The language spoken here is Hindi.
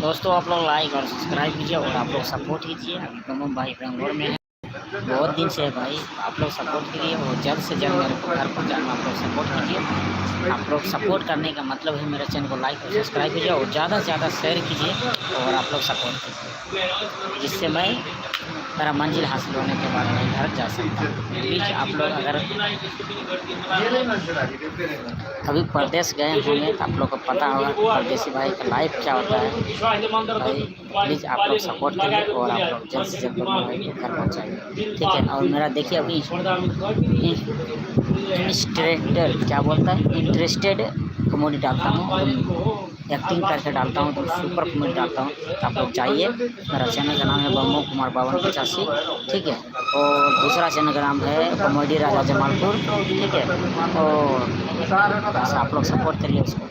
दोस्तों आप लोग लाइक और सब्सक्राइब कीजिए और आप लोग सपोर्ट कीजिए। अभी बम भाई बेंगलोर में है, बहुत दिन से है भाई। आप लोग सपोर्ट कीजिए और जल्द से जल्द मेरे को घर पहुँचाना। आप लोग सपोर्ट कीजिए। आप लोग सपोर्ट करने का मतलब है मेरे चैनल को लाइक और सब्सक्राइब कीजिए और ज़्यादा से ज़्यादा शेयर कीजिए और आप लोग सपोर्ट कीजिए, जिससे मैं मेरा मंजिल हासिल होने के बाद मैं घर जा सकता हूँ। प्लीज़ आप लोग अगर कभी परदेश गए होंगे तो आप लोग को पता होगा परदेसी भाई का लाइफ क्या होता है। भाई प्लीज़ आप लोग सपोर्ट करिए और आप लोग जल्द से जल्द भाई को घर पहुँचाइए, ठीक है। और मेरा देखिए अभी इंटरेस्टेड क्या बोलता है, इंटरेस्टेड कॉमेडी डालता हूँ, एक्टिंग करके डालता हूँ, तो सुपर कॉमेडी डालता हूँ। तो आप लोग जाइए, मेरा चैनल का नाम है बम्बू कुमार 5285, ठीक है। और दूसरा चैनल का नाम है कॉमेडी राजा जमालपुर, ठीक है। और बस आप लोग सपोर्ट करिए उसको।